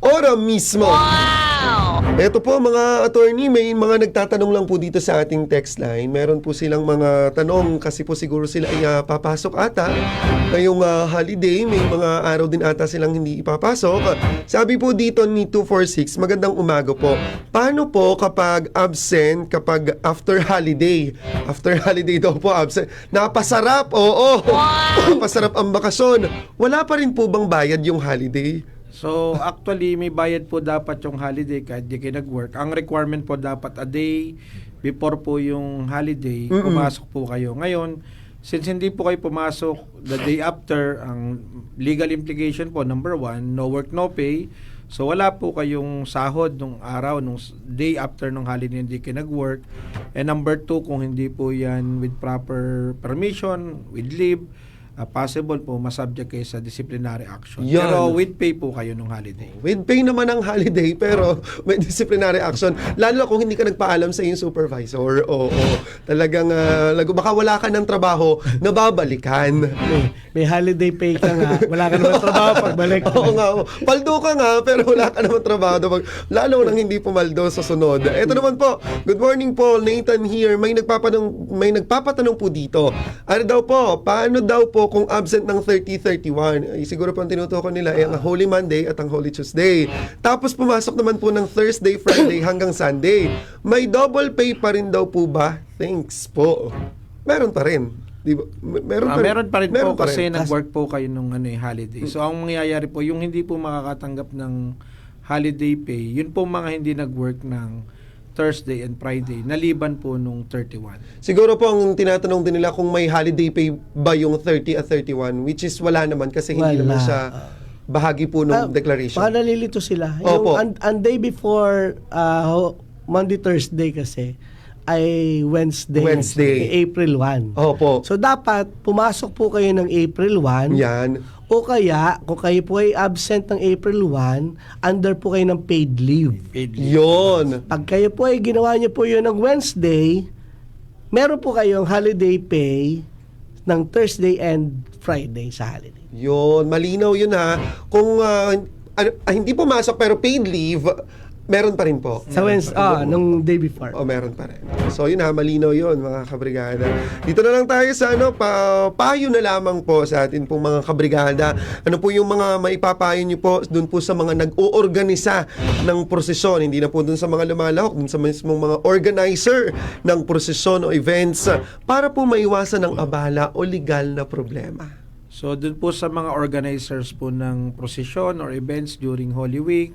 Ora mismo. Wow! Ito po mga attorney, may mga nagtatanong lang po dito sa ating text line. Meron po silang mga tanong kasi po siguro sila ay papasok ata ngayong holiday. May mga araw din ata silang hindi ipapasok. Sabi po dito ni 246, magandang umaga po. Paano po kapag absent kapag after holiday? After holiday daw po absent. Napasarap, oo. Napasarap ang bakasyon. Wala pa rin po bang bayad yung holiday? So, actually, may bayad po dapat yung holiday kahit di kayo nag-work. Ang requirement po dapat a day before po yung holiday, pumasok po kayo. Ngayon, since hindi po kayo pumasok the day after, ang legal implication po, number 1, no work, no pay. So, wala po kayong sahod nung araw, nung day after nung holiday hindi kayo nag-work. And number 2, kung hindi po yan with proper permission, with leave, possible po masubject kayo sa disciplinary action. Yan. Pero with pay po kayo nung holiday. With pay naman ang holiday pero may disciplinary action. Lalo na kung hindi ka nagpaalam sa iyong supervisor. Oo. Talagang baka wala ka ng trabaho na babalikan. May holiday pay ka nga, wala ka naman trabaho pagbalik. Oo nga. Paldo ka nga pero wala ka naman trabaho. Lalo nang hindi pumaldo sa sunod. Ito naman po. Good morning Paul. Nathan here. May nagpapatanong po dito. Ano daw po? Paano daw po kung absent ng 30-31? Siguro po ang tinutukoy nila ay ang Holy Monday at ang Holy Tuesday. Tapos pumasok naman po ng Thursday, Friday hanggang Sunday. May double pay pa rin daw po ba? Thanks po. Meron pa rin. Di ba? Meron pa rin meron po pa kasi rin. nag-work po kayo nung holiday. So ang mangyayari po, yung hindi po makakatanggap ng holiday pay, yun po mga hindi nag-work ng Thursday and Friday, naliban po nung 31. Siguro po ang tinatanong din nila kung may holiday pay ba yung 30 at 31, which is wala naman kasi hindi naman siya bahagi po ng declaration. Baka nalilito sila. Opo. Yung ang day before Monday, Thursday kasi ay Wednesday. April 1. Opo. So dapat pumasok po kayo ng April 1. Yan. O kaya, kung kayo po ay absent ng April 1, under po kayo ng paid leave. Yon. Pag kayo po ay ginawa niyo po yun ng Wednesday, meron po kayong holiday pay ng Thursday and Friday sa holiday. Yon. Malinaw yun ha. Kung hindi pumasok pero paid leave, Meron pa rin po. Sa nung day before. O, meron pa rin. So, yun malinaw yun, mga kabrigada. Dito na lang tayo sa payo na lamang po sa atin pong mga kabrigada. Ano po yung mga maipapayo nyo po dun po sa mga nag-oorganisa ng prosesyon, hindi na po dun sa mga lumalahok, dun sa mismong mga organizer ng prosesyon o events para po maiwasan ng abala o legal na problema. So doon po sa mga organizers po ng prosesyon or events during Holy Week,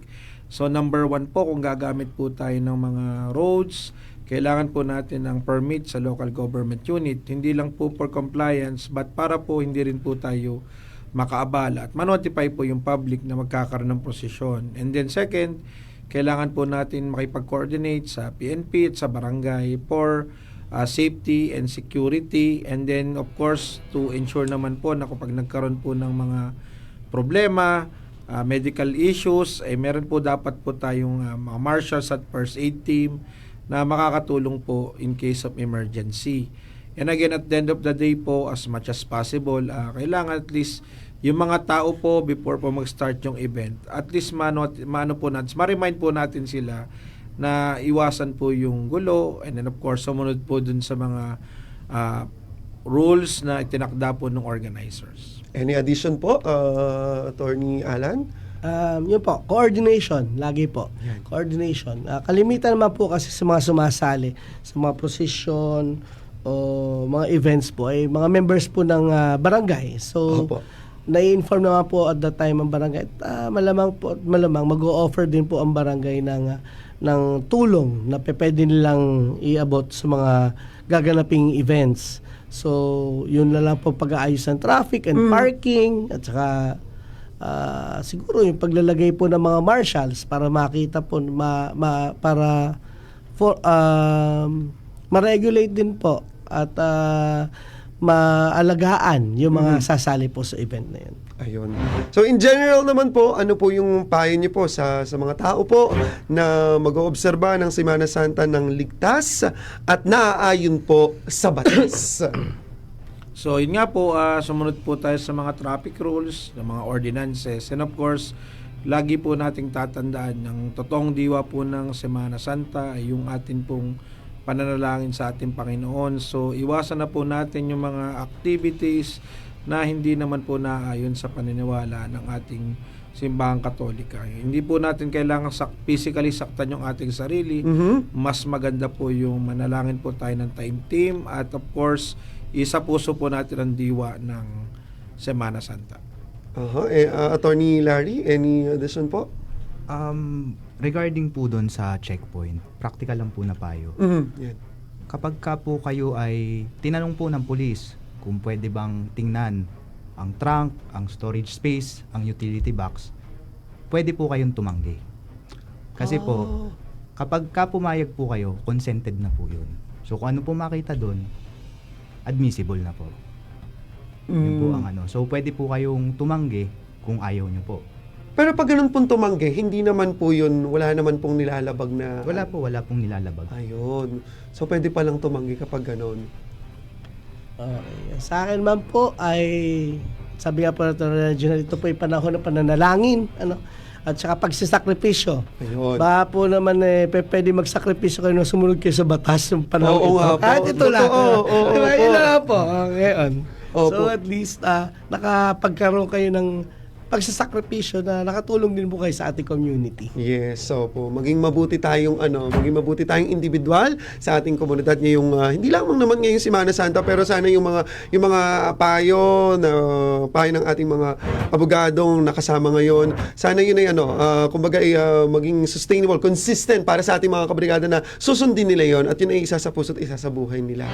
so number 1 po, kung gagamit po tayo ng mga roads, kailangan po natin ng permit sa local government unit. Hindi lang po for compliance, but para po hindi rin po tayo makaabala at manotify po yung public na magkakaroon ng prosesyon. And then second, kailangan po natin makipag-coordinate sa PNP at sa barangay for safety and security, and then of course to ensure naman po na kapag nagkaroon po ng mga problema, medical issues, meron po dapat po tayong mga marshals at first aid team na makakatulong po in case of emergency. And again, at the end of the day po, as much as possible, kailangan at least yung mga tao po before po mag-start yung event, at least ma-remind po natin sila na iwasan po yung gulo, and then of course sumunod po dun sa mga rules na itinakda po ng organizers. Any addition po, Attorney Alan? Yun po, coordination, lagi po. Coordination. Kalimitan naman po kasi sa mga sumasali, sa mga procession o mga events po, ay mga members po ng barangay. So, Opo. nai-inform naman po at that time ang barangay. Malamang mag-o-offer din po ang barangay ng tulong na pwede nilang iabot sa mga gaganaping events. So, yun na lang po pag-aayos ng traffic and parking, at saka siguro yung paglalagay po ng mga marshals para makita po, para ma-regulate din po at maalagaan yung mga sasali po sa event na yun. Ayun. So in general naman po, ano po yung payo niyo po sa mga tao po na mag-oobserba ng Semana Santa ng ligtas at naaayon po sa batas? So yun nga po, sumunod po tayo sa mga traffic rules, ng mga ordinances, and of course, lagi po nating tatandaan ng totoong diwa po ng Semana Santa ay yung atin pong pananalangin sa ating Panginoon. So iwasan na po natin yung mga activities na hindi naman po naayon sa paniniwala ng ating simbahang Katolika. Hindi po natin kailangan physically saktan yung ating sarili. Mas maganda po yung manalangin po tayo ng time team, at of course, isa puso po natin ang diwa ng Semana Santa. Attorney Larry, any addition po? Regarding po doon sa checkpoint, practical lang po na payo. Yan. Kapag ka po kayo ay tinanong po ng pulis kung pwede bang tingnan ang trunk, ang storage space, ang utility box, pwede po kayong tumanggi. Kasi po, kapag ka pumayag po kayo, consented na po yun. So kung ano po makita doon, admissible na po. Yun po ang ano. So pwede po kayong tumanggi kung ayaw nyo po. Pero pag ganun pong tumanggi, hindi naman po yun, wala naman pong nilalabag na... Wala pong nilalabag. Ayun. So pwede palang tumanggi kapag ganun. Okay. Sa akin man po ay, sabi nga po natin, Reginald, ito po ay panahon ng pananalangin, at saka pagsisakripisyo. Ayun. Baka po naman pwede magsakripisyo kayo na sumunod kayo sa batas ng panahon Oo nga ito. po. At ito lang. Oo, Diba, opo. yun na lang po. Ngayon. Opo. So at least, nakapagkaroon kayo ng pagsasakripisyo na nakatulong din po kayo sa ating community. Yes, so po, maging mabuti tayong individual sa ating komunidad ngayong hindi lang naman ngayong Semana Santa, pero sana yung mga payo ng ating mga abogadong nakasama ngayon, sana yun ay kumbaga maging sustainable, consistent para sa ating mga kabrigada na susundin nila yon, at yun ay isa sa puso at isa sa buhay nila.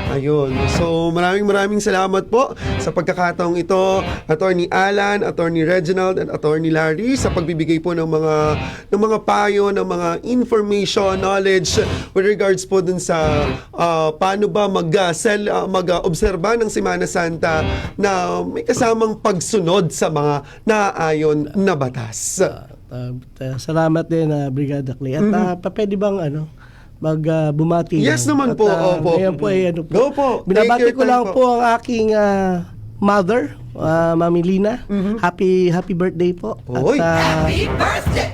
Ayun. So maraming salamat po sa pagkakataong ito, Attorney Alan, Attorney Reginald, at Attorney Larry, sa pagbibigay po ng mga payo, ng mga information, knowledge with regards po dun sa paano ba mag-obserba ng Semana Santa na may kasamang pagsunod sa mga naaayon na batas. Salamat din, Brigada Clay. At pwede bang bumati Yes lang? naman At, po, opo. Ngayon po ay Go po. binabati Take your ko lang time po ang aking mother, Mami Lina. Happy birthday po. Oy. At, Happy birthday!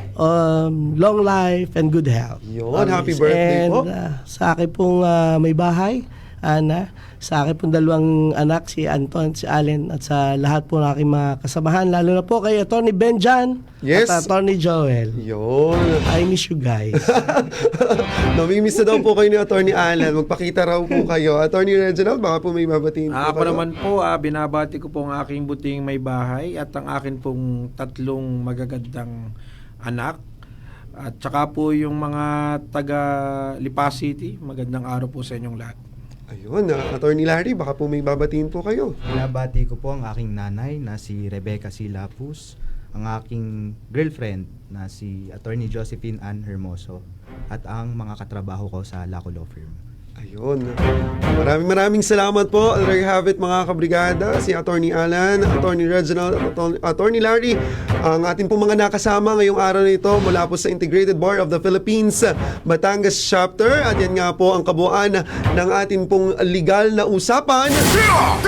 long life and good health. Yun, happy birthday and, po. sa akin pong may bahay, Ana, sa akin pong 2 anak, si Anton, si Allen, at sa lahat po ng aking mga kasamahan, lalo na po kay Atty. Benjan Yes. at Atty. Joel. Yun. I miss you guys. Namimiss na daw po kayo ni Atty. Alan. Magpakita raw po kayo. Atty. Reginald, baka po may babatiin po Ako kayo. naman po, binabati ko po ang aking buting may bahay at ang akin pong 3 magagandang anak. At saka po yung mga taga Lipa City, magandang araw po sa inyong lahat. Ayun, Atty. Larry, baka po may babatiin po kayo. Binabati ko po ang aking nanay na si Rebecca C. Lapus, ang aking girlfriend na si Attorney Josephine Ann Hermoso, at ang mga katrabaho ko sa Laco Law Firm. Ayun. Maraming salamat po. There you have it, mga kabrigada. Si Atty. Alan, Atty. Reginald, at Atty. Larry, ang ating pong mga nakasama ngayong araw na ito mula po sa Integrated Bar of the Philippines Batangas Chapter. At yan nga po ang kabuuan ng ating pong legal na usapan.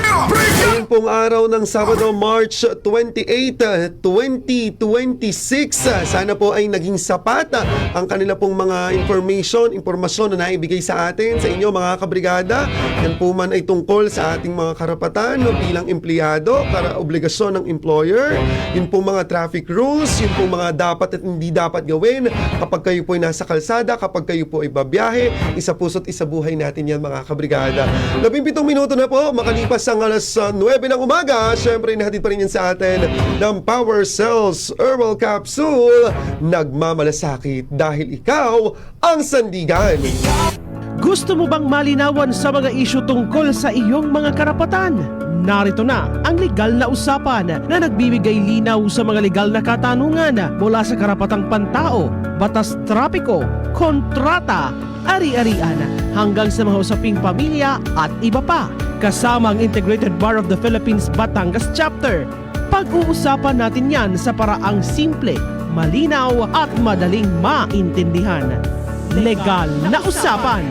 Ngayon pong araw ng Sabado, March 28, 2026. Sana po ay naging sapat ang kanila pong mga impormasyon na naibigay sa atin, sa inyo mga kabrigada. Yan po man ay tungkol sa ating mga karapatan bilang empleyado, obligasyon ng employer, yun po mga traffic rules, yun po mga dapat at hindi dapat gawin kapag kayo po ay nasa kalsada, kapag kayo po ay babiyahe. Isa puso't isa buhay natin yan, mga kabrigada. 17 minuto na po, makalipas ang alas 9 ng umaga. Siyempre, nahatid pa rin yan sa atin ng Power Cells Herbal Capsule. Nagmamalasakit dahil ikaw ang sandigan. Gusto mo bang malinawan sa mga isyu tungkol sa iyong mga karapatan? Narito na ang legal na usapan na nagbibigay linaw sa mga legal na katanungan mula sa karapatang pantao, batas trapiko, kontrata, ari-arian, hanggang sa mga usaping pamilya at iba pa. Kasama ang Integrated Bar of the Philippines Batangas Chapter. Pag-uusapan natin yan sa paraang simple, malinaw at madaling maintindihan. Legal na usapan.